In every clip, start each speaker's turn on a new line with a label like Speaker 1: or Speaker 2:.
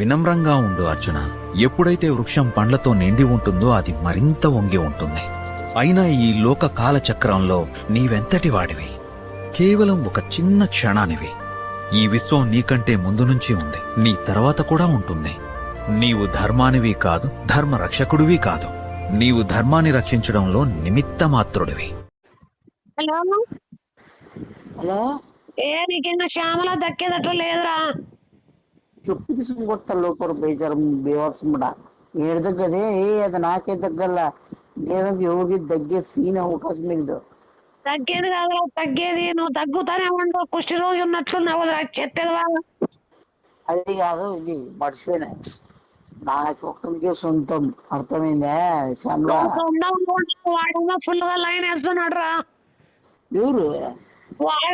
Speaker 1: వినమ్రంగా ఉండు అర్జున. ఎప్పుడైతే వృక్షం పండ్లతో నిండి ఉంటుందో అది మరింత వంగి ఉంటుంది. అయినా ఈ లోక కాలచక్రంలో నీవెంతటి వాడివి? కేవలం ఒక చిన్న క్షణానివి. ఈ విశ్వం నీకంటే ముందు నుంచి ఉంది, నీ తర్వాత కూడా ఉంటుంది. నీవు ధర్మానివి కాదు, ధర్మ రక్షకుడివి కాదు. నీవు ధర్మాన్ని రక్షించడంలో నిమిత్త మాత్రుడివి.
Speaker 2: హలో
Speaker 3: హలో
Speaker 2: నీకింకా శ్యామల దక్కేదట్లా లేదురా.
Speaker 3: చెప్పు తీసుకొస్తా లోపల బేజారం బేవర్సముడా ఏడు తగ్గదే అది నాకే తగ్గల్లా లేదంటే ఎవరికి తగ్గే సీన్ అవకాశం లేదు.
Speaker 2: తగ్గేది కాదురా, తగ్గేది నువ్వు తగ్గుతానే ఉండవు. కుష్టి రోజు ఉన్నట్లున్నావు చెత్తేదివా.
Speaker 3: అది కాదు ఇది మర్చిపోయినా నాకు ఒక్కరికే సొంతం అర్థమైందా శ్యామల?
Speaker 2: వాడేమో ఫుల్ గా లైన్ వేస్తున్నాడు రా.
Speaker 3: ఎవరు
Speaker 2: వాడే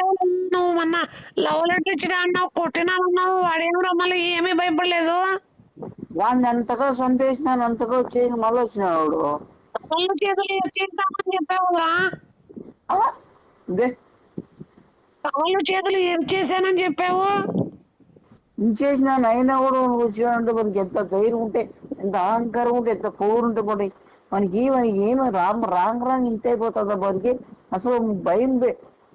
Speaker 2: నువ్వు మొన్న లవ్ లెటర్ ఇచ్చినా అన్నావు, కొట్టినా అన్నావు. వాడేమో మళ్ళీ ఏమీ భయపడలేదు.
Speaker 3: వాడిని అంతగా చంపేసినాను అంతగా వచ్చేసి మళ్ళీ వచ్చినాడు వాడు.
Speaker 2: కళ్ళు చేతులు చేద్దామని చెప్పావురా.
Speaker 3: ఇదే
Speaker 2: కాళ్ళు చేతులు ఎరిచేసానని చెప్పావు.
Speaker 3: ఇంచేసినాను అయినా కూడా వచ్చినాడంటే మనకి ఎంత ధైర్యం ఉంటే, ఎంత అహంకారం ఉంటే, ఎంత పోరు ఉంటే మనకి ఏమి రాంగ్ ఇంత అయిపోతుందా మనకి? అసలు భయం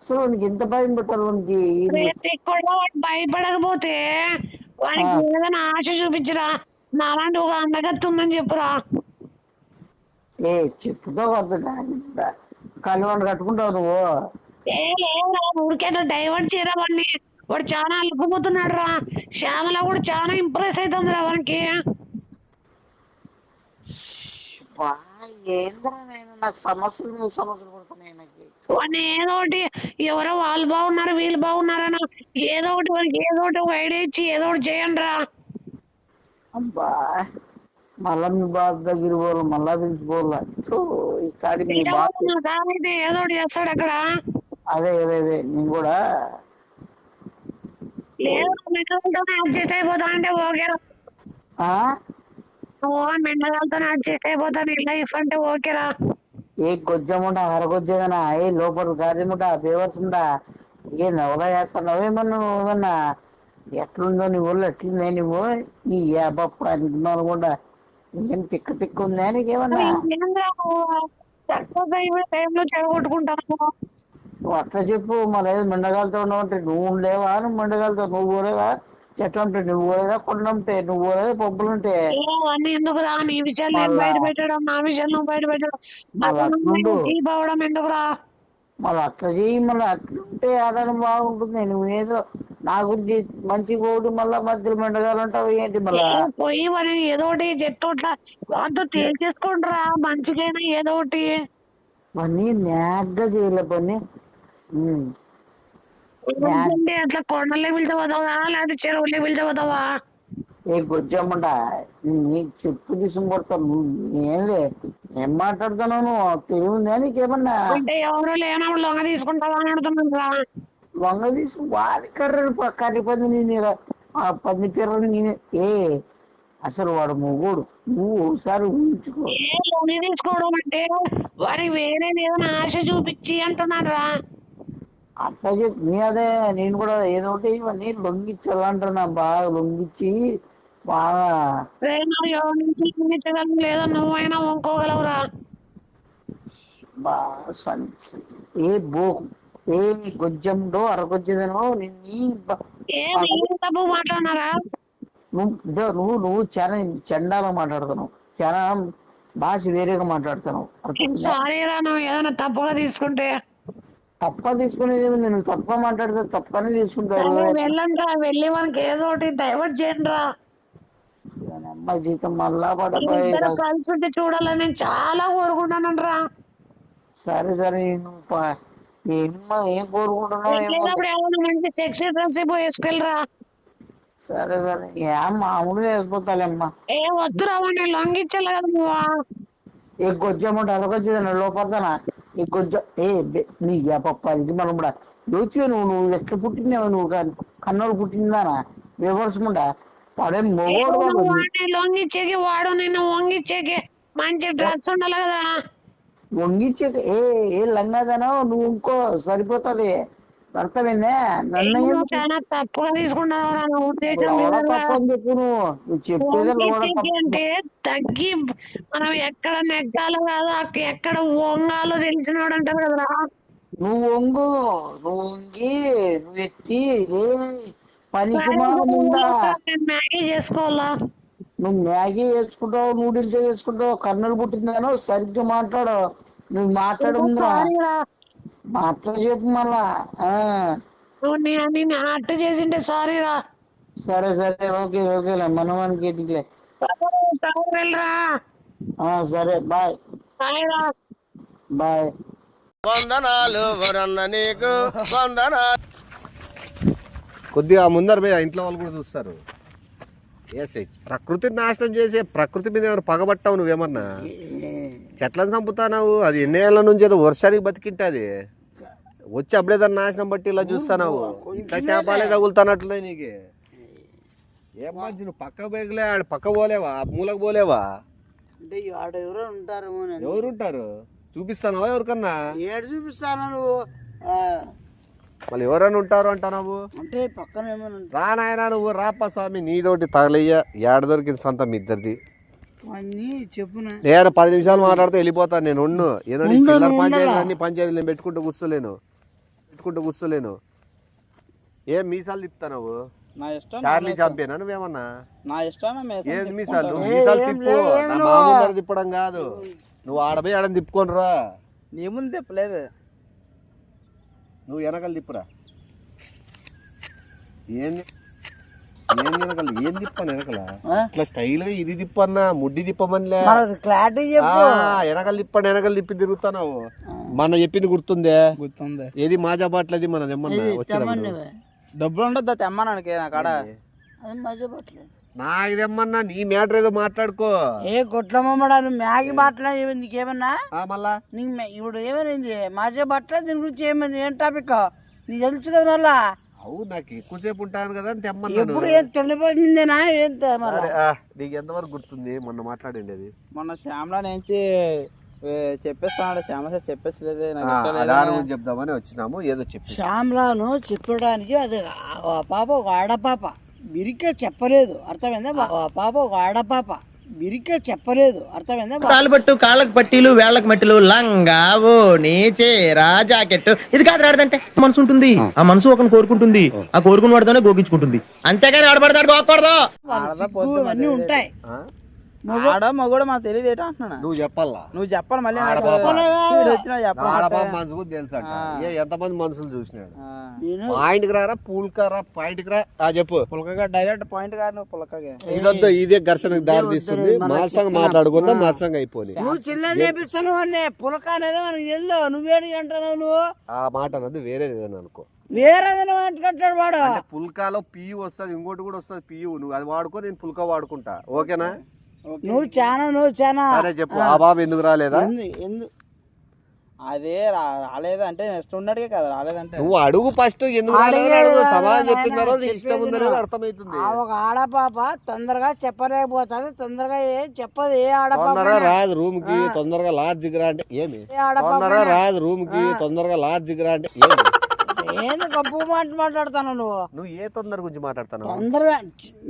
Speaker 3: అసలు వానికి ఎంత భయం పెట్టాలి మనకి?
Speaker 2: భయపడకపోతే వానికి ఏదైనా ఆశ చూపించరా. నాలాంటి ఒక అందగత్తి ఉందని చెప్పురా.
Speaker 3: ఏ చెప్పుతో అర్థం కళ్ళవాడిని కట్టుకుంటావు నువ్వు?
Speaker 2: లేదురా, ఊరికేదో డైవర్ట్ చేయరా వాడిని. వాడు చాలా అల్లుకుపోతున్నాడు రా. శ్యామల కూడా చాలా ఇంప్రెస్ అవుతుంది రా వానికి.
Speaker 3: ఏంద్రా నేను నాకు సమస్యలు పడుతున్నాయి నాకు.
Speaker 2: వాడిని ఏదో ఒకటి ఎవరో వాళ్ళు బాగున్నారు వీళ్ళు బాగున్నారని ఏదో ఒకటి వానికి ఏదో ఒకటి ఐడియా ఇచ్చి ఏదో ఒకటి చేయండి రా.
Speaker 3: అబ్బా మళ్ళా మీ బాధ దగ్గర పోవాలి, మళ్ళా పిలిచిపోవాలా
Speaker 2: సార్ అయితే ఏదో ఒకటి చేస్తాడు అక్కడ.
Speaker 3: అదే అదే అదే నేను కూడా
Speaker 2: లేదు అడ్జస్ట్ అయిపోతా అంటే ఓకేరా. మెండగాలతో అడ్జస్ట్ అయిపోతాను ఈ లైఫ్ అంటే ఓకేరా.
Speaker 3: ఏ గొజ్జముంటా హరగొజ్జేదనా ఏ లోపల గాజముంటా బేవర్స్ ఉంటా ఏ నవలా చేస్తున్నావు ఏమన్నా ఏమన్నా ఎట్లుందో నీ ఊళ్ళో ఎట్లుందే నువ్వు నీ ఏబప్పుడు అనుకున్నాను కూడా ఏం తిక్క ఉందా నీకేమన్నా?
Speaker 2: సక్సెస్ అయిపోయే టైంలో చెడగొట్టుకుంటాను.
Speaker 3: నువ్వు అట్లా చెప్పు. మళ్ళీ ఏదో మెండగాలతో ఉండవంటే నువ్వు ఉండలేవా? నువ్వు మెండగాలతో నువ్వు పోలేదా? చెట్లు ఉంటే నువ్వు పోలేదా? కొండ ఉంటే నువ్వు పోలేదా? పబ్బులుంటే
Speaker 2: అన్ని ఎందుకు రా? నీ విషయాలు నేను బయట పెట్టడం, నా విషయాలు నువ్వు బయట పెట్టడం, అవడం ఎందుకు రా?
Speaker 3: మళ్ళీ అట్లా చెయ్యి. మళ్ళీ అట్లుంటే ఆడడం బాగుంటుంది. నువ్వు ఏదో నా గురించి మంచి పోడు మళ్ళా మధ్యలో మెండగాలంటావు ఏంటి? మళ్ళా
Speaker 2: పోయి మరి ఏదో ఒకటి చెట్టు అంతా తేల్చేసుకుంటారా మంచిగైనా ఏదో ఒకటి.
Speaker 3: పని నాగ్గా చేయలే పని.
Speaker 2: అట్లా కొండలే పిలిచిపోతావా లేకపోతే చెరువులే పిలిచిపోతావా?
Speaker 3: ఏ గొజ్జమ్మంట నీకు చెప్పు తీసుకుపోతాను. ఏంది ఏం మాట్లాడుతున్నావు నువ్వు? తెలివిందా నీకేమన్నా?
Speaker 2: అంటే ఎవరు లేనప్పుడు లొంగ తీసుకుంటావా అని అడుగుతున్నాను.
Speaker 3: లొంగ తీసుకు వాడి కర్రీ పంది ఆ పంది పిర్రని నేనే. అసలు వాడు మొగోడు. నువ్వు ఒకసారి ఊహించుకో.
Speaker 2: లొంగ తీసుకోవడం అంటే వారికి వేరే ఏదైనా ఆశ చూపించి అంటున్నాడు రా.
Speaker 3: అట్లా చెప్పి నీ అదే నేను కూడా ఏదో ఒకటి ఇవన్నీ లొంగిచ్చాలంటున్నా. బాగా లొంగిచ్చి బాగా
Speaker 2: లేదా నువ్వైనా వంకోగలవురా.
Speaker 3: బాగా ఏ గొజ్జంలో అరగొజ్జదనో
Speaker 2: తప్పు మాట్లాడినారా?
Speaker 3: నువ్వు చాలా చండాగా మాట్లాడుతున్నావు. చాలా భాష వేరేగా మాట్లాడుతున్నావు.
Speaker 2: సారీ రా, నువ్వు ఏదైనా తప్పుగా తీసుకుంటే.
Speaker 3: తప్ప తీసుకునేది ఏముంది? నువ్వు తప్ప మాట్లాడితే తప్పనే తీసుకుంటారు.
Speaker 2: వెళ్ళండి రా, వెళ్ళి మనకి ఏదో ఒకటి డైవర్ట్ చేయండి రా.
Speaker 3: అమ్మాయి జీతం మళ్ళా పడపోయి
Speaker 2: కలిసి ఉంటే చూడాలని చాలా కోరుకుంటాను రా.
Speaker 3: సరే సరే నువ్వు ఏం కోరుకుంటున్నావు?
Speaker 2: మంచి సెక్సీ డ్రెస్ వేసుకెళ్ళరా.
Speaker 3: సరే సరే మామూలుగా వేసిపోతాలేమ్మా.
Speaker 2: వద్దురా వాడిని లొంగిచ్చలే కదా నువ్వు.
Speaker 3: ఏ గొజ్జమంటే అలగొచ్చేదన్నా లోపడతానా? ఈ గొజ్జ నీ పప్పానికి మనం కూడా యోచిగా నువ్వు ఎట్లా పుట్టినావు? నువ్వు కన్నోడు పుట్టిందానా? వివరసముండా వాడే మొగోడు.
Speaker 2: లొంగిచ్చేకి వాడు నిన్ను వంగిచ్చేకి మంచి డ్రెస్ ఉండాలి కదా.
Speaker 3: వంగిచ్చే ఏ లంగాదనో నువ్వు ఇంకో సరిపోతుంది. అర్థమైందే నన్ను
Speaker 2: నువ్వు చాలా తప్పుగా తీసుకున్నావురా నా ఉద్దేశం
Speaker 3: లవడ
Speaker 2: మీద.
Speaker 3: తప్పు అని చెప్పు నువ్వు చెప్పేది లవడ తప్పు.
Speaker 2: అంటే తగ్గి మనం ఎక్కడ నెగ్గాలో కాదు ఎక్కడ వంగాలో తెలిసినవాడు అంటారు కదరా.
Speaker 3: నువ్వు వంగు, నువ్వు వంగి నువ్వు ఎత్తి ఇదే పనికి మానుందా.
Speaker 2: నేను మ్యాగీ చేసుకోవాలా?
Speaker 3: నువ్వు మ్యాగీ చేసుకుంటావు, నూడిల్స్ చేసుకుంటావు, కన్నులు పుట్టిందానో సరిగ్గా మాట్లాడు. నువ్వు మాట్లాడుందిరా,
Speaker 2: సారీరా,
Speaker 3: మాట్లాడు చెప్పు మళ్ళా.
Speaker 2: నువ్వు నేను హర్ట్ చేసింటే సారీరా.
Speaker 3: సరే సరే ఓకే ఓకేలే మనవానికి ఎదిగిలే.
Speaker 2: వెళ్ళరా.
Speaker 3: సరే బాయ్
Speaker 2: సారీరా.
Speaker 3: బాయ్.
Speaker 4: వందనాలు వరన్న నీకు వందనాలు.
Speaker 5: కొద్దిగా ముందర పోయి ఆ ఇంట్లో వాళ్ళు కూడా చూస్తారు. ఏసై ప్రకృతిని నాశనం చేసే ప్రకృతి మీద ఏమైనా పగబట్టావు నువ్వేమన్నా? చెట్లను చంపుతావు. అది ఎన్నేళ్ల నుంచి ఏదో వర్షానికి బతికింటది వచ్చి అప్పుడేదాన్ని నాశనం బట్టి ఇలా చూస్తావు. ఇంత శాపాలే తగులుతానట్లున్నాయి నీకు. ఏం మంచి నువ్వు పక్క బేగలే ఆడ పక్క పోలేవా, మూలకు పోలేవా?
Speaker 3: అంటే ఆడ ఎవరో ఉంటారు.
Speaker 5: ఎవరుంటారు చూపిస్తానవా ఎవరికన్నా?
Speaker 3: ఏడు చూపిస్తాను నువ్వు.
Speaker 5: మళ్ళీ ఎవరైనా ఉంటారు అంటావు.
Speaker 3: అంటే పక్కన ఏమైనా
Speaker 5: రా నాయనా నువ్వు రాప్ప స్వామి, నీతోటి తగలయ్యా. ఏడ దొరికింది సొంతం మీ ఇద్దరిది.
Speaker 3: చెప్పునా
Speaker 5: నేను 10 నిమిషాలు మాట్లాడితే వెళ్ళిపోతాను. నేను ఏదో నీ చిల్లర పంచాయతీలు నేను పెట్టుకుంటూ కూర్చోలేను. ఏం మీసాలు తిప్పుతావు?
Speaker 6: నా ఇష్టం.
Speaker 5: చార్లీ చాంపియనా నువ్వేమన్నా?
Speaker 6: నా ఇష్టం.
Speaker 5: ఏం మీసాలు తిప్పు. నా మామూలు తిప్పడం కాదు, నువ్వు ఆడపోయి ఆడని తిప్పుకొని రా.
Speaker 6: నీ ముందు తిప్పలేదు.
Speaker 5: నువ్వు వెనకలు తిప్పురా. ఏం వెనకలు ఏం తిప్పాను? వెనకల ఇట్లా స్టైల్ గా ఇది తిప్పన్నా, ముడ్డి తిప్పమనిలే. వెనకలు తిప్పి తిరుగుతావు. మన చెప్పింది గుర్తుందే?
Speaker 6: గుర్తుంది.
Speaker 5: ఏది మాజా బాట్లది మనది ఏమన్నా వచ్చిన
Speaker 6: డబ్బులు ఉండద్దా తెమ్మన్నానికి నా కాడ.
Speaker 5: నా ఇదేమన్నా నీ మ్యాటర్ ఏదో మాట్లాడుకో.
Speaker 3: ఏ కొట్లమ్మడా నువ్వు మ్యాగీ మాట్లాడి నీకేమన్నా
Speaker 5: మళ్ళా
Speaker 3: నీకు ఇప్పుడు ఏమైంది మాజే బట్టలు దీని గురించి ఏమైంది? ఏం టాపిక్ నీకు తెలుసు కదా మళ్ళా.
Speaker 5: అవు నాకు ఎక్కువసేపు ఉంటాను కదా అని తెమ్మన్నాను.
Speaker 3: ఎప్పుడు ఏం తెల్లిపోయిందేనా ఏం
Speaker 5: నీకు ఎంతవరకు గుర్తుంది మొన్న మాట్లాడింది? అది
Speaker 6: మొన్న శ్యామలా నుంచి చెప్పేస్తాడు. శ్యామల చెప్పేసలేదు.
Speaker 5: చెప్దామని వచ్చినాము. ఏదో చెప్పి
Speaker 3: శ్యామలాను చెప్పడానికి అది ఆ పాప ఒక ఆడపాప బిరికే చెప్పలేదు, అర్థమైందా? ఆ పాప ఒక ఆడపాప బిరికే చెప్పలేదు, అర్థమైందా?
Speaker 4: తాలుబట్టు, కాళ్ళకు పట్టీలు, వేళ్లకు మట్టిలు, లంగా ఓణి చీర జాకెట్ ఇది కాదు రాడదంటే మనసు ఉంటుంది. ఆ మనసు ఒకరిని కోరుకుంటుంది, ఆ కోరుకున్న వాడితోనే గోగించుకుంటుంది. అంతేగాని ఆడపడతాడు గోకూడదు.
Speaker 3: అన్నీ ఉంటాయి.
Speaker 6: ఆడ మగోడు మనకు తెలియదు ఏంటో అంటున్నా.
Speaker 5: నువ్వు చెప్పాలా?
Speaker 6: నువ్వు చెప్పాలి మళ్ళీ.
Speaker 5: మనసు కూడా తెలుసా? ఎంతమంది మనుషులు చూసినాడు? పాయింట్కి రారా, పూల్కారా, పాయింట్కి రా. చెప్పు.
Speaker 6: పులకగా డైరెక్ట్ పాయింట్ కాదు. నువ్వు పులకగా
Speaker 5: ఇదంతా ఇదే ఘర్షణకు దారి తీస్తుంది. మాసంగా మాట్లాడుకుందా మాసంగా అయిపోయి.
Speaker 3: నువ్వు చిల్లర చేపిస్తాను అన్నీ పులక అనేది మనకి తెలుదు. నువ్వేడు అంటున్నావు నువ్వు.
Speaker 5: ఆ మాట అన్నది వేరేది ఏదైనా అనుకో.
Speaker 3: వేరేదైనా మాట్లాడతాడు వాడు.
Speaker 5: పుల్కాలో పియు వస్తుంది, ఇంకోటి కూడా వస్తుంది పియు. నువ్వు అది వాడుకో, నేను పుల్కా వాడుకుంటా. ఓకేనా?
Speaker 3: నువ్వు చానా
Speaker 5: సరే చెప్పు. ఆ బాబు ఎందుకు రాలేదా?
Speaker 6: అదే రాలేదు అంటే నెక్స్ట్ ఉన్నట్టుగా కదా రాలేదంటే.
Speaker 5: నువ్వు అడుగు ఫస్ట్ ఎందుకు రాలేదు. సమాధానం చెప్పిన తర్వాత ఇష్టం ఉందనేది అర్థమవుతుంది.
Speaker 3: ఒక ఆడపాప తొందరగా చెప్పలేకపోతుంది, తొందరగా ఏం చెప్పదు. ఏ ఆడపాప
Speaker 5: తొందరగా రాదు రూమ్ కి, తొందరగా లాడ్జికి రా అంటే ఏమి? తొందరగా రాదు రూమ్ కి, తొందరగా లాడ్జికి రా అంటే ఏమి?
Speaker 3: ఏంది గొప్ప మాట మాట్లాడుతాను నువ్వు
Speaker 5: ఏ తొందర గురించి మాట్లాడుతాను?
Speaker 3: తొందరగా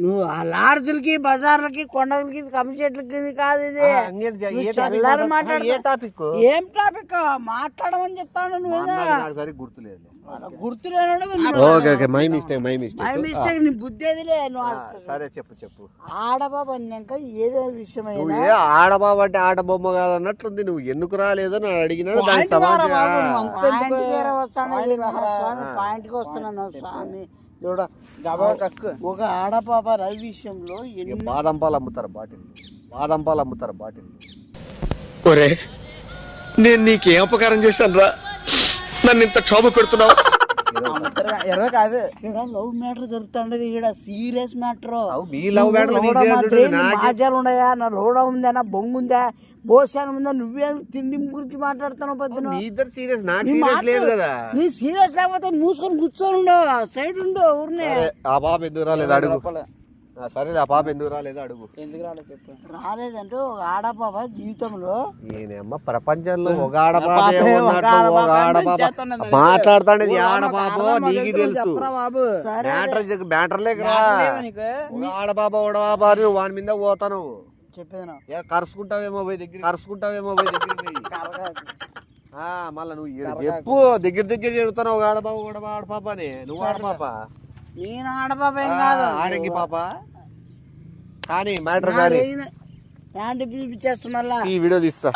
Speaker 3: నువ్వు ఆ లాడ్జులకి, బజార్లకి, కొండలకి, కమ్మి చెట్లకి కాదు ఇది. చల్లారి మాట్లాడు.
Speaker 5: ఏ టాపిక్?
Speaker 3: ఏం టాపిక్ మాట్లాడమని చెప్తాను. నువ్వు
Speaker 5: నాకు సరిగ్గా గుర్తులేదు.
Speaker 3: గుర్తులేనాడు.
Speaker 5: మై మిస్టేక్
Speaker 3: నీ బుద్ధి ఏదిలే.
Speaker 5: సరే చెప్పు.
Speaker 3: ఆడబాబు అన్నాక ఏదో విషయమైనా
Speaker 5: నువ్వు ఏ ఆడబాబు అంటే ఆట బొమ్మ కాదన్నట్లుంది. నువ్వు ఎందుకు రాలేదో అని అడిగినాడు. దానికి సమాధానం
Speaker 3: పాయింట్ కి వస్తున్నాను స్వామి. చూడ ఒక ఆడపాప రవి విషయంలో
Speaker 5: బాదం పాలు అమ్ముతారు బాటిల్.
Speaker 4: ఒరే నేను నీకేం అపకారం చేశాను రా? నన్ను ఇంత క్షోభ పెడుతున్నావు.
Speaker 6: ఎర్ర కాదు.
Speaker 3: లవ్ మ్యాటర్ జరుగుతుండదు ఇక్కడ. Serious matter. మాజాలు ఉన్నాయా? నా లోడ ఉందా? నా బొంగు ఉందా? బోసానం ఉందా? నువ్వేం తిండి గురించి మాట్లాడుతున్నావు? పొద్దున నీ సీరియస్ లేకపోతే మూసుకొని కూర్చొని ఉండవు, సైడ్ ఉండవు ఊరినే.
Speaker 5: ఆ బాబు ఎందుకు రాలేదు అడుగు. సరేలే ఆ పాప ఎందుకు రాలేదో అడుగు.
Speaker 6: ఎందుకు రాలేదు చెప్పు.
Speaker 3: రాలేదంటే ఒక ఆడపాప జీవితంలో
Speaker 5: ఈయనమ్మ ప్రపంచంలో ఒక ఆడపాపే ఉన్నట్లు ఒక ఆడపాప మాట్లాడుతాండేది ఆడపాపో నీకు తెలుసు.
Speaker 6: బాబు
Speaker 5: బ్యాటర్లేక రా.
Speaker 6: నీకు
Speaker 5: ఒక ఆడపాప ఓడపాప అని నువ్వు వాని మీద పోతాను.
Speaker 3: చెప్పేది
Speaker 5: కరుచుకుంటావేమో పోయి దగ్గర మళ్ళా నువ్వు ఈడ చెప్పు దగ్గర చెడుతాను ఒక ఆడపాప ఆడపాప అని. నువ్వు ఆడపాప
Speaker 3: నేను ఆడపాప ఏం కాదు
Speaker 5: ఆడంగి పాప కానీ మ్యాటర్ కానీ
Speaker 3: యాంటీ పిలిపించేస్తా మళ్ళా
Speaker 5: ఈ వీడియో తీస్తా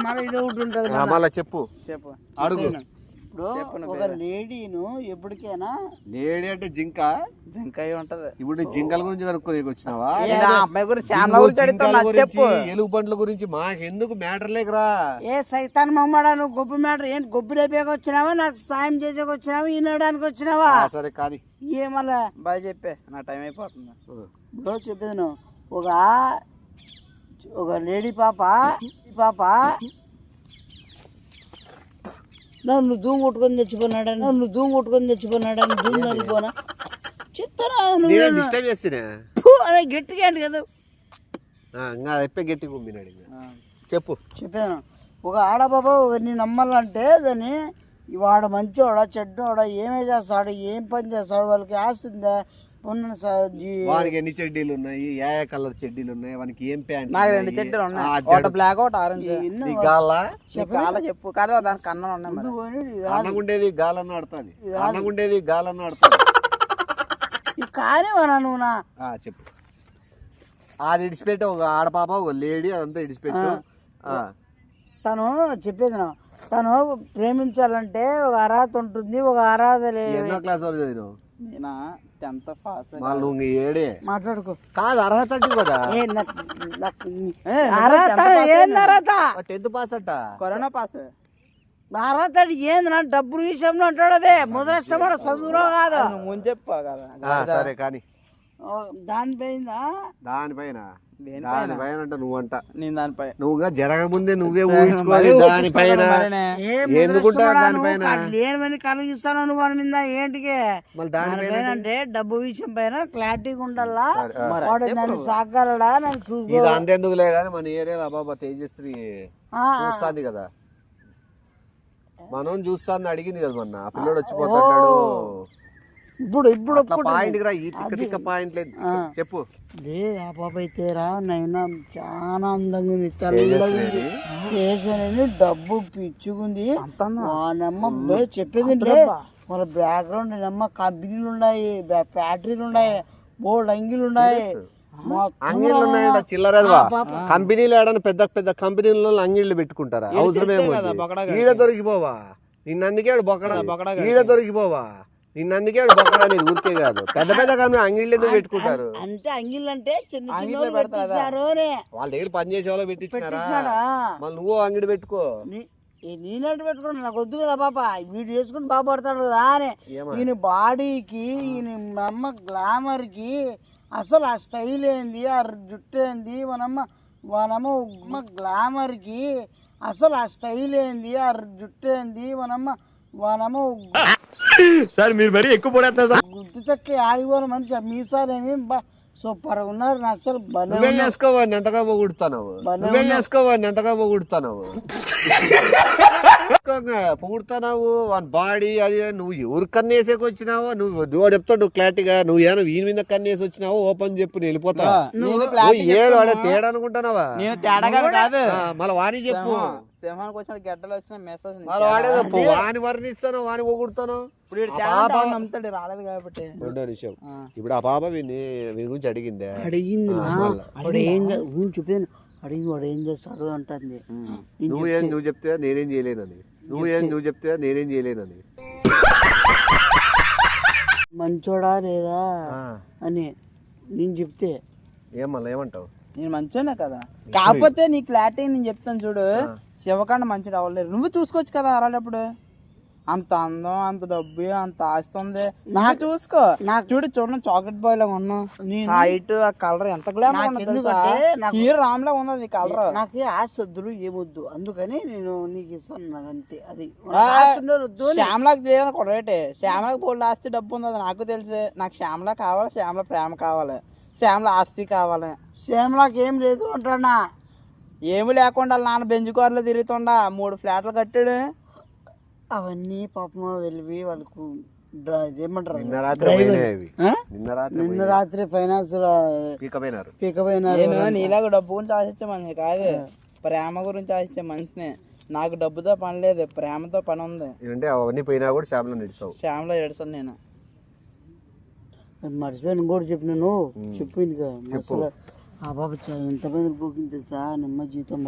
Speaker 3: మళ్ళీ ఇది ఒకటి ఉంటది
Speaker 5: మళ్ళా చెప్పు
Speaker 6: చెప్పు.
Speaker 5: అడుగు.
Speaker 3: ఇప్పుడు ఒక లేడీను ఎప్పటికైనా
Speaker 5: లేడీ అంటే జింక
Speaker 6: జింకాయ ఉంటది.
Speaker 5: ఇప్పుడు జింకల గురించి కనుక్కోనికి వచ్చినావా?
Speaker 6: అమ్మాయి గురించి శ్యామల గురించి అడుగుతున్నా, చెప్పు.
Speaker 5: ఎలుగు బండ్ల గురించి మాకెందుకు మ్యాటర్ లేకరా.
Speaker 3: ఏ సైతాన్ మమ్మడా నువ్వు గొప్ప మ్యాటర్ ఏంటి? గొప్ప లేపేకి వచ్చినావా, నాకు సాయం చేసేకి వచ్చినావా, వినడానికి వచ్చినావా?
Speaker 5: సరే కానీ
Speaker 3: ఏమలా
Speaker 6: బాగా చెప్పే, నా టైం అయిపోతుంది.
Speaker 3: ఇప్పుడు చెప్పేది ఒక లేడీ పాప నన్ను ధూమ్ కొట్టుకొని తెచ్చిపోయినాడని ధూమ్ చనిపోనా చెప్తారా
Speaker 5: డిస్టర్బ్ చేసినా
Speaker 3: అరే గట్టిగా అండి కదా
Speaker 5: గట్టి కుమ్మినాడు. చెప్పు.
Speaker 3: చెప్పాను ఒక ఆడబాబా నీ నమ్మాలంటే దాన్ని వాడు మంచోడా చెడ్డోడా ఏమే చేస్తాడు, ఏం పని చేస్తాడు, వాళ్ళకి ఆస్తి ఉందా,
Speaker 5: వానికి ఎన్ని చెడ్డీలు ఉన్నాయి, ఏ కలర్ చెడ్డీలు ఉన్నాయి, వానికి ఏం ప్యాంట్?
Speaker 6: నాకు 2 చెడ్డీలు ఉన్నాయి, ఒకటి బ్లాక్ ఒకటి ఆరెంజ్. చెప్పు కదా దానికి అన్నం ఉన్నాయి.
Speaker 5: అన్నగుండేది గాలన్న ఆడుతుంది, అన్నగుండేది గాలన్న ఆడుతుంది.
Speaker 3: కానీ నువ్వు నా
Speaker 5: చెప్పు. అది ఇడిచిపెట్టి ఒక ఆడపాప ఒక లేడీ అదంతా ఇడిచిపెట్టు.
Speaker 3: తను చెప్పేది తను ప్రేమించాలంటే ఒక అర్హత ఉంటుంది, ఒక అర్హత లేదు.
Speaker 5: ఎన్నో క్లాస్ వరకు చదివినావు?
Speaker 6: నేనా 10th పాస్.
Speaker 5: నువ్వు ఏడే
Speaker 3: మాట్లాడుకో.
Speaker 5: కాదు అర్హత అంటే కదా. 10th పాస్ అట్ట.
Speaker 6: Corona pass.
Speaker 3: అర్హత ఏంది నా డబ్బుల విషయంలో అంటాడు. అదే ముద్రష్టం చదువులో కాదు.
Speaker 6: ముందు చెప్పాలి కదా.
Speaker 5: సరే కానీ
Speaker 3: దానిపైన
Speaker 5: దానిపైన అంటే నువ్వంట
Speaker 6: నేను దానిపై
Speaker 5: నువ్వుగా జరగముందే నువ్వే ఊహించుకోవాలి. దానిపైన ఎందుకుంటా దానిపైన
Speaker 3: లేనివని కలిగిస్తాను నువ్వు అని మీద ఏంటికి
Speaker 5: మళ్ళీ దానిపైన
Speaker 3: అంటే డబ్బు విషయం పైన క్లారిటీగా ఉండాలా. వాడు నన్ను సాగలడా నన్ను చూసుకో.
Speaker 5: ఇది అంతెందుకులే కానీ మన ఏరియాలో అబ్బాబా తేజశ్రీ చూస్తాంది కదా, మనం చూస్తాను అడిగింది కదా మొన్న. ఆ పిల్లడు వచ్చిపోతాడు.
Speaker 3: ఇప్పుడు
Speaker 5: పాయింట్ రా, ఈ తిక్క పాయింట్ లేదు. చెప్పు.
Speaker 3: ఆ పాప అయితే రా నైనా చాలా అందంగా ఉంది, తెల్లది, కేసుని డబ్బు పిచ్చుకుంది. వానమ్మ చెప్పేది మన బ్యాక్గ్రౌండ్ నమ్మ కంపెనీలు ఉన్నాయి, ఫ్యాక్టరీలు ఉన్నాయి, బోల్డ్ అంగిలు ఉన్నాయి.
Speaker 5: అంగిళ్ళు ఉన్నాయంట చిల్లరదవా. కంపెనీలు ఏడన్నా పెద్ద పెద్ద కంపెనీలలో అంగిళ్ళు పెట్టుకుంటారా? అవసరమేమో. ఈడ దొరికిపోవా నిన్నందుకే బొక్కడా, ఈడ దొరికిపోవా నిన్నందుకే బొక్కడా. అనేది ఊరికే కాదు, పెద్ద పెద్ద కంపెనీ అంగిళ్ళు ఎందుకు పెట్టుకుంటారు
Speaker 3: అంటే అంగిళ్ళు అంటే చిన్న చిన్న పెట్టారు.
Speaker 5: వాళ్ళ దగ్గర పని చేసే వాళ్ళు పెట్టించినారా? మళ్ళీ నువ్వు అంగిడి పెట్టుకో.
Speaker 3: నేనంటే పెట్టుకున్నా, నాకు వద్దు కదా పాప. వీడు చేసుకుని బాగుపడతాడు కదా అని. ఈయన బాడీకి ఈయన అమ్మ గ్లామర్ కి అసలు ఆ స్టైల్ ఏంది, ఆ జుట్టు ఏంది, వానమ్మ గ్లామర్ కి అసలు ఆ స్టైల్ ఏంది, ఆ జుట్టు ఏంది, వానమ్మ
Speaker 4: సార్ మీరు మరీ ఎక్కువ పడేస్తున్నారు సార్.
Speaker 3: గుర్తు తక్కి ఆడిపోయిన మనిషి. మీసాలేమి సూపర్ ఉన్నారు. అసలు
Speaker 5: నువ్వే చేసుకోవాలి ఎంతగా పొగుడుతున్నావు, నువ్వే చేసుకోవాలి ఎంతగా పొగుడుతున్నావు, పొగుడుతున్నావు. వాని బాడీ అది నువ్వు ఎవరు కన్నేసేకి వచ్చినావో నువ్వు చెప్తావు. నువ్వు క్లారిటీగా నువ్వు ఏమో వీని మీద కన్నేసి వచ్చినావో ఓపెన్ చెప్పు, నేను వెళ్ళిపోతావు. ఏదో వాడే తేడా అనుకుంటున్నావా? మళ్ళీ వాణి చెప్పు.
Speaker 6: సింహానికి వచ్చిన గడ్డలు వచ్చిన మెసేజ్
Speaker 5: వాని వర్ణిస్తాను, వాని పొగుడుతాను.
Speaker 6: రాలేదు కాబట్టి.
Speaker 5: రెండో విషయం, ఇప్పుడు ఆ పాప వీని గురించి అడిగింది
Speaker 3: చెప్పాను. అడిగి వాడు ఏం చేస్తాడు అంటుంది.
Speaker 5: నువ్వు చెప్తే నేనేం చేయలేనని, నువ్వు చెప్తే నేనేం చేయలేనని.
Speaker 3: మంచోడా లేదా అని నేను చెప్తే
Speaker 5: మళ్ళీ ఏమంటావు?
Speaker 6: నేను మంచోనే కదా, కాకపోతే నీ క్లారిటీ నేను చెప్తాను చూడు. శివకాండ మంచిడు అవ్వలేరు, నువ్వు చూసుకోవచ్చు కదా. అలాంటప్పుడు అంత అందం, అంత డబ్బు, అంత ఆస్తి ఉంది, నాకు చూసుకో. నాకు చూడండి చాక్లెట్ బాయ్ లాగా ఉన్నావు. హైట్, ఆ కలర్ ఎంత గ్లామర్ హీరో రామ్ లా ఉన్నది కలర్.
Speaker 3: నాకు ఆస్తి వద్దులు ఏమొద్దు, అందుకని నేను నీకు ఇస్తాను. నాకు అంతే. అది
Speaker 6: శ్యామలాకి తెలియని రేటే. శ్యామలాకి బోల్డ్ ఆస్తి డబ్బు ఉంది, అది నాకు తెలుసు. నాకు శ్యామలా కావాలి, శ్యామల ప్రేమ కావాలి. శ్యామల ఆస్తి కావాలి.
Speaker 3: శ్యామలాకి ఏం లేదు అంటాడా?
Speaker 6: ఏమి లేకుండా వాళ్ళ నాన్న బెంచ్ కార్లో తిరుగుతుండా 3 ఫ్లాట్లు కట్టాడు.
Speaker 3: అవన్నీ పాపం వెళ్ళి వాళ్ళకు ఏమంటారు నిన్న రాత్రి ఫైనాన్స్ పీకపోయినారు.
Speaker 6: నేను నీలాగా డబ్బు గురించి ఆశించే మనిషి కాదు, ప్రేమ గురించి ఆశించే మనిషిని. నాకు డబ్బుతో పని లేదు, ప్రేమతో పని ఉంది.
Speaker 5: అవన్నీ పోయినా కూడా శ్యామలో
Speaker 6: ఏడుస్తాను నేను.
Speaker 3: మర్చిపోయిన కూడా చెప్పినాను, చెప్పు ఇంకా ఆ బాబు ఎంతమంది పోకింది తెలుసా? నిమ్మ జీవితం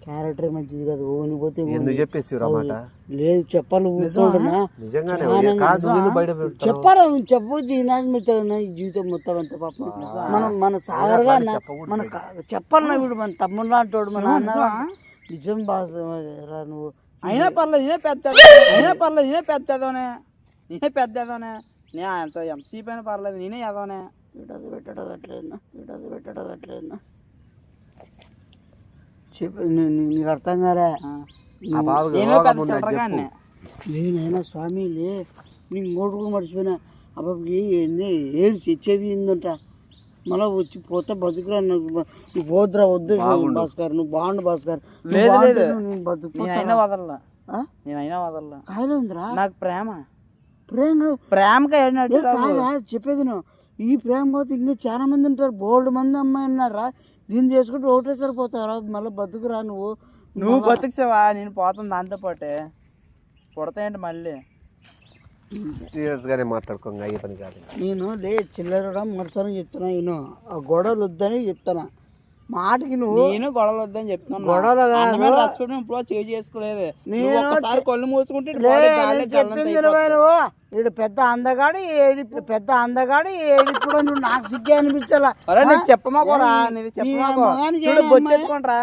Speaker 3: క్యారెక్టర్ మంచిది కాదు, ఓని పోతే
Speaker 5: చెప్పేసి
Speaker 3: లేదు చెప్పాలి. చెప్పాలి చెప్పొచ్చు జీవితం మొత్తం అంత పాపం. మన సాగర్గా మన చెప్పాలన్నా వీడు మన తమ్ముడు లాంటి మన అన్న నిజం బాగా నువ్వు.
Speaker 6: అయినా పర్లేదు, నేనే పెద్దదోనే నేను ఎంత చీప్ అయినా పర్లేదు, నేనే ఎదవనే.
Speaker 3: పెట్టడట్లేదన్నా చెప్పు, నీకు అర్థం కాలే. నేనైనా స్వామిలే నీకు మోటు కూడా మర్చిపోయినా. అబ్బాకి ఏంది ఏడు ఇచ్చేది ఏందంట, మళ్ళా వచ్చి పోతే బతుకురా, నువ్వు పోద్దురా వద్దు భాస్కర్, నువ్వు బాగుండు భాస్కర్.
Speaker 6: లేదు నేనైనా వదలలా.
Speaker 3: కాయలేదురా
Speaker 6: నాకు
Speaker 3: ప్రేమగా చెప్పేది నువ్వు. ఈ ప్రేమ పోతే ఇంకా చాలా మంది ఉంటారు, బోల్డ్ మంది అమ్మాయి ఉన్నారా, దీన్ని చేసుకుంటే ఒకటే సరిపోతారా, మళ్ళీ బతుకురా.
Speaker 6: నువ్వు బతుకుసావా, నేను పోతాను దాంతో పాటే. పుడతాయండి మళ్ళీ.
Speaker 5: సీరియస్ గానే మాట్లాడుకోండి, అయ్యే పని కాదు.
Speaker 3: నేను చిల్లర మరుసని చెప్తున్నా, నేను ఆ గొడవలు వద్దని చెప్తానా మాటకి.
Speaker 6: నేను గొడవలు వద్దని చెప్తున్నాను. గొడవలు ఇప్పుడు చేంజ్ చేసుకోలేదు. ఒకసారి కళ్ళు మూసుకుంటే
Speaker 3: వీడు పెద్ద అందగాడు ఏడిప్పుడు నువ్వు నాకు సిగ్గే అనిపించాలా.
Speaker 6: చెప్పమా కూడా బొచ్చెత్తుకుంటారా,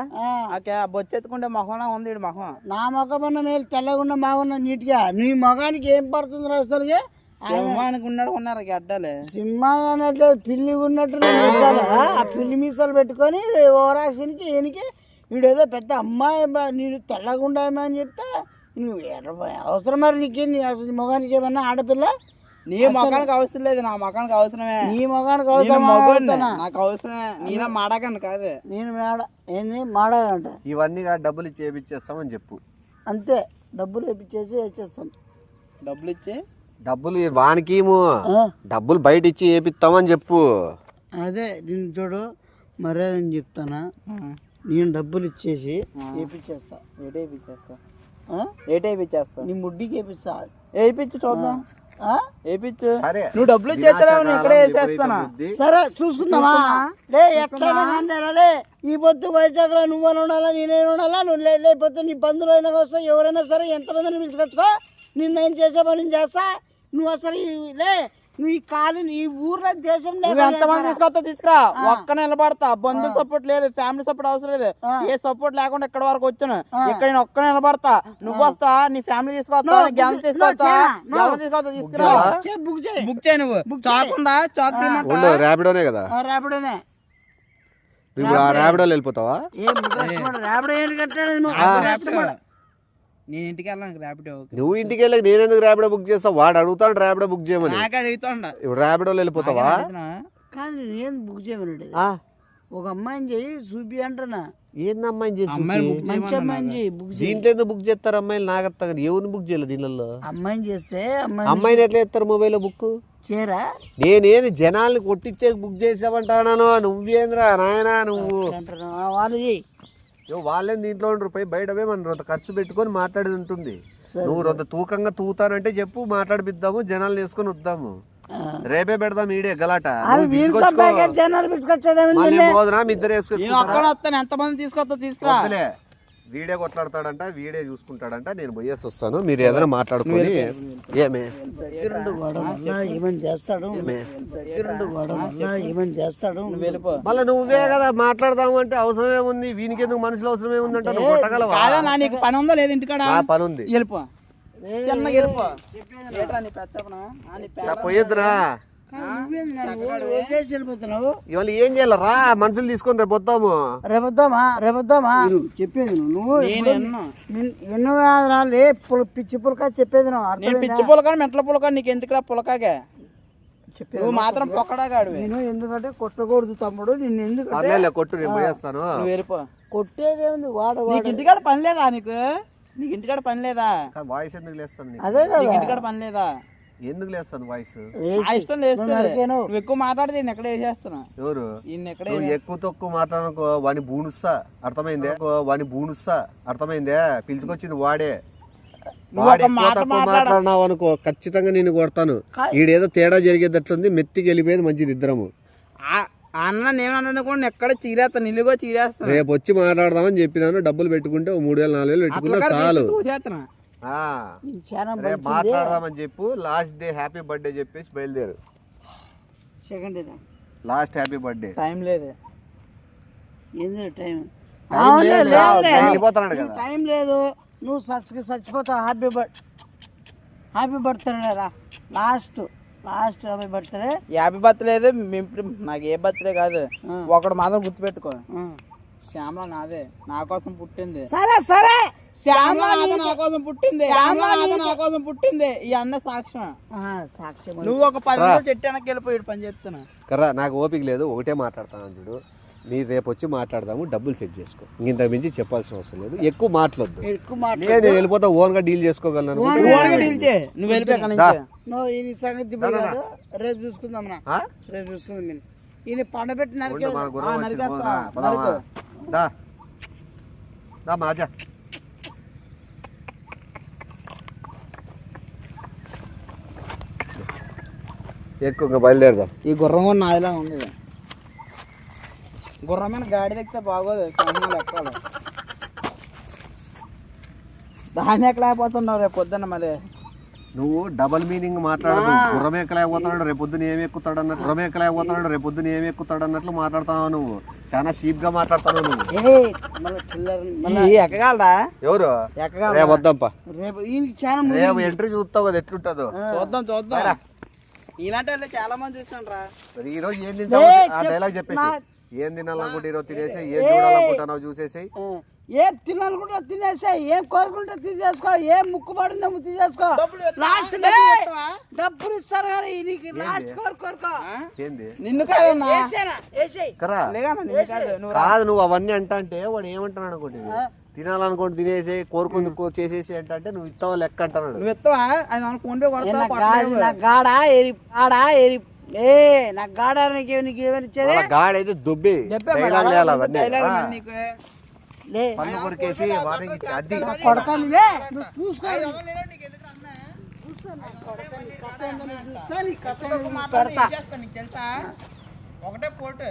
Speaker 6: బొచ్చెత్తుకుంటే మొహంలా ఉంది వీడు మొహం.
Speaker 3: నా మొఖం అన్న మేలు తెల్లగుండా బాగున్నా నీట్గా. నీ మొఖానికి ఏం పడుతుంది అసలు?
Speaker 6: సింహానికి ఉన్నారు గడ్డలే.
Speaker 3: సింహాన్ని అనట్లేదు, పిల్లి ఉన్నట్టు ఆ పిల్లి మీసాలు పెట్టుకొని ఓరాక్షనికి ఈయనకి వీడేదో పెద్ద అమ్మాయి నేను తెల్లగుండా అని చెప్తే నువ్వు అవసరం మరి నీకేంది అసలు? మొఖానికి ఏమన్నా ఆడపిల్ల?
Speaker 6: నీ మొఖానికి అవసరం లేదు, నా మొఖానికి అవసరమే.
Speaker 3: నీ మొఖానికి అవసరం,
Speaker 6: నాకు అవసరమే. నీలా మాడకండి కాదు,
Speaker 3: నేను ఏంది మాడగంట.
Speaker 5: ఇవన్నీ డబ్బులు ఇచ్చి వేపిచ్చేస్తామని చెప్పు.
Speaker 3: అంతే, డబ్బులు వేపించేసి వేసేస్తాం.
Speaker 5: డబ్బులు వానికి డబ్బులు బయట ఇచ్చి వేపిస్తామని చెప్పు.
Speaker 3: అదే నేను చూడు మర్యాద అని చెప్తానా, నేను డబ్బులు ఇచ్చేసి వేపించేస్తా.
Speaker 6: ఏటేపిచ్చేస్తా?
Speaker 3: నీ ముడ్డికి వేపిస్తా.
Speaker 6: వేయించు చూద్దాం. వేయించు. నువ్వు డబ్బులు ఇచ్చేస్తావు, ఇక్కడే వేసేస్తానా?
Speaker 3: సరే చూసుకుందామా? ఎట్లా ఈ పొద్దు వైజాగ్ లో నువ్వు ఉండాలా, నేనే ఉండాలా? నువ్వు లేకపోతే నీ బంధువులు అయినా వస్తా, ఎవరైనా సరే ఎంతమందిని పిలుచుకొచ్చుకో, నిన్నేం చేసే పని చేస్తా. నువ్వు అసలు నీ కాలు ఈ ఊర్లో దేశంలో
Speaker 6: ఎంతమంది తీసుకురా, ఒక్క నిలబడతా. బంధు సపోర్ట్ లేదు, ఫ్యామిలీ సపోర్ట్ అవసరం లేదు, ఏ సపోర్ట్ లేకుండా ఇక్కడ వరకు వచ్చాను. ఇక్కడ నేను ఒక్క నిలబడతా. నువ్వు వస్తా, నీ ఫ్యామిలీ తీసుకొస్తా, గ్యామ్ తీసుకొస్తా, తీసుకురా. బుక్ చేయి. నువ్వు చాక్ ఉందా? చాక్
Speaker 5: ర్యాపిడోనే కదా?
Speaker 3: ర్యాపిడోనే.
Speaker 5: ర్యాపిడోలో వెళ్ళిపోతావా?
Speaker 3: ర్యాపిడో ఏంటి కట్టాడు?
Speaker 6: నేను ఇంటికి వెళ్ళాను ర్యాపిడో.
Speaker 5: నువ్వు ఇంటికి వెళ్ళక నేను ఎందుకు ర్యాపిడో బుక్ చేస్తావు? వాడు అడుగుతాడు ర్యాపిడో బుక్ చేయమని. ఇప్పుడు ర్యాపిడోలో వెళ్ళిపోతావా?
Speaker 3: కానీ నేను బుక్ చేయమన్నాడు. ఒక అమ్మాయిని చేయి చూపి అంటున్నా.
Speaker 5: ఏంది అమ్మాయిని చేసి?
Speaker 3: మంచి అమ్మాయిని చేయి.
Speaker 5: దీంట్లో ఎందుకు బుక్ చేస్తారు అమ్మాయిలు? నాకు అర్థం కాదు, ఎవరిని బుక్ చేయలేదు దీనిలో.
Speaker 3: అమ్మాయిని చేస్తే
Speaker 5: అమ్మాయిని ఎట్లా చేస్తారు మొబైల్ లో బుక్
Speaker 3: చేయరా?
Speaker 5: నేనేది జనాల్ని కొట్టించే బుక్ చేసావంటాను. నువ్వేంద్రా నాయనా నువ్వు?
Speaker 3: వాళ్ళు చేయి.
Speaker 5: వాళ్ళేం దీంట్లో రూపాయి బయటవే మనం రొంత ఖర్చు పెట్టుకొని మాట్లాడేది ఉంటుంది. నువ్వు రొంత తూకంగా తూతానంటే చెప్పు, మాట్లాడిపిద్దాము, జనాలు వేసుకొని వద్దాము. రేపే పెడదాం ఈడే గలాట. పోదురా మీ ఇద్దరు వేసుకొస్తాను.
Speaker 6: ఎంతమంది తీసుకురా.
Speaker 5: వీడే కొట్లాడతాడంట, వీడే చూసుకుంటాడంట. నేను పోయేసి వస్తాను, మీరు ఏదైనా మాట్లాడుకొని. ఏమే మళ్ళీ నువ్వే కదా మాట్లాడదాము అంటే అవసరం ఏముంది? వీనికి ఎందుకు మనుషులు అవసరం ఏముందంటే కొట్టగలవా?
Speaker 6: పని ఉందా లేదు ఇంటికాడ?
Speaker 5: పని ఉంది,
Speaker 6: వెళ్ళిపో.
Speaker 5: పోయేద్దురా. ఇవాళ ఏం చేయాలరా? మనుషులు తీసుకొని రేపు వద్దాము.
Speaker 3: చెప్పేది నువ్వు ఎన్నో పిచ్చి పులక చెప్పేది.
Speaker 6: పిచ్చి పులక మెంటల పులక నీకు ఎందుకురా? పులకాగే నువ్వు మాత్రం పొక్కడాగాడు.
Speaker 3: నేను ఎందుకంటే కొట్టకూడదు తమ్ముడు, నిన్ను ఎందుకంటే
Speaker 5: పర్లేదు కొట్టు, నేను పోయేస్తాను.
Speaker 6: నువ్వు వెళ్ళిపో.
Speaker 3: కొట్టేదేముంది
Speaker 6: నీకు ఇంటికాడ పని లేదా? నీకు ఇంటికాడ పని లేదా?
Speaker 5: వాయిస్ ఎందుకు లేస్తాను నీకు?
Speaker 3: అదే కదా
Speaker 6: నీకు ఇంటికాడ పని లేదా?
Speaker 5: ఎందుకు లేస్తాను వాయిస్?
Speaker 6: ఆ ఇష్టం లేస్తుంది. నువ్వు ఎక్కువ మాట్లాడితే నేను ఎక్కడ వేసేస్తున్నా.
Speaker 5: ఎవరు
Speaker 6: ఈయన ఎక్కడ
Speaker 5: నువ్వు ఎక్కువ తక్కువ మాట్లాడనుకో వాడిని బూనుస్తా, అర్థమైందే? వాడిని బూనుస్తా, అర్థమైందే? పిలుచుకొచ్చింది వాడే. వాడు ఎక్కువ తక్కువ మాట్లాడినావు అనుకో ఖచ్చితంగా నేను కొడతాను. ఈడేదో తేడా జరిగేటట్లుంది, మెత్తికి వెళ్ళిపోయేది మంచిది ఇద్దరము.
Speaker 6: అన్న నేను అనుకోండి ఎక్కడ చీరేస్తాను, నిలుగో చీరేస్తాను.
Speaker 5: రేపు వచ్చి మాట్లాడదామని చెప్పినాను. డబ్బులు పెట్టుకుంటే 3,000 4,000 పెట్టుకున్నా చాలు. రేపు మాట్లాడదామని చెప్పు. లాస్ట్ డే హ్యాపీ బర్త్డే చెప్పేసి బయలుదేరు.
Speaker 3: Second
Speaker 5: last happy birthday.
Speaker 6: Time లేదు.
Speaker 3: ఏంది టైం?
Speaker 5: వెళ్ళిపోతున్నాడు కదా.
Speaker 3: టైం లేదు, నువ్వు చచ్చిపోతావు. హ్యాపీ బర్త్డే రా. Last happy birthday.
Speaker 6: Happy birthday లేదు, నాకు ఏ బర్త్డే కాదు. ఒకడు మాత్రం గుర్తుపెట్టుకో, శ్యామల నాదే, నా కోసం పుట్టింది.
Speaker 3: సరే
Speaker 6: శ్యామల నా కోసం పుట్టింది. నా కోసం పుట్టింది. ఈ అన్న సాక్ష్యం. నువ్వు ఒక 10 రోజులు చెట్టు వెనక్కి వెళ్ళిపోయి పని చెప్తున్నా.
Speaker 5: కర్రా నాకు ఓపిక లేదు, ఒకటే మాట్లాడతాను చూడు. మీరు రేపు వచ్చి మాట్లాడదాము, డబ్బులు సెట్ చేసుకో. ఇంత మించి చెప్పాల్సిన అవసరం లేదు. ఎక్కువ మాట్లాడద్దు. నేను వెళ్ళిపోతా, ఓన్ గా డీల్ చేసుకోగలను.
Speaker 6: నువ్వు
Speaker 3: ఈ సంగతి రేపు చూసుకుందాం. రేపు చూసుకుందాం. మీరు ఈయన పండబెట్టినారు.
Speaker 5: మాజా ఎక్కువ బయలుదేరదాం.
Speaker 6: ఈ గుర్రం కూడా నాదిలా ఉంది. గుర్రమైన గాడి ఎక్కితే బాగోదు, సామాన్లు ఎక్కాలి. దాన్ని ఎక్కలేకపోతున్నావు రేపు పొద్దున్న. మళ్ళీ
Speaker 5: నువ్వు డబల్ మీనింగ్ మాట్లాడదు. గుర్రం ఎక్కలేకపోతున్నాడు రేపు పొద్దున ఏమి ఎక్కుతాడు అన్నట్లు, గుర్రం ఎక్కలేకపోతున్నాడు రేపు పొద్దున ఏమి ఎక్కుతాడు అన్నట్లు మాట్లాడుతున్నావు. నువ్వు చాలా షీప్ గా మాట్లాడుతున్నావు. నువ్వు
Speaker 6: ఎక్కగలరా?
Speaker 5: ఎవరు
Speaker 6: ఎక్కగలరా?
Speaker 5: వద్దాంపా,
Speaker 3: రేపు
Speaker 5: ఎంట్రీ చూస్తావు కదా ఎట్లుంటుందో.
Speaker 6: చూద్దాం. ఇలాంటి వాళ్ళు చాలా మంది చూసాను రా.
Speaker 5: ఈ రోజు ఏం తింటావు ఆ డైలాగ్ చెప్పేసి. ఏం తినాలనుకుంటే ఈరోజు తినేసి, ఏం చూడాలనుకుంటున్నావు చూసేసి.
Speaker 3: ఏం తినాలనుకుంటా తినేసా, ఏం కోరుకుంటా తీసేసుకో, ఏం ముక్కుబడిందో తీసేసుకో. లాస్ట్ డబ్బులు ఇస్తారు కానీ నీకు లాస్ట్ కోరుకో.
Speaker 5: ఏంది
Speaker 6: నిన్ను కాదన్నా
Speaker 5: కాదు, నువ్వు అవన్నీ అంటే వాడు ఏమంటున్నాడు అనుకోండి. తినాలనుకోండి తినేసి, కోరుకుంది చేసేసి అంటే నువ్వు ఇస్తావా లెక్క అంటున్నాడు.
Speaker 6: నువ్వు ఇస్తావా?
Speaker 5: గాడైతే దుబ్బి పళ్ళు కొరికేసి వారికి అది
Speaker 6: ఒకటే పోటు.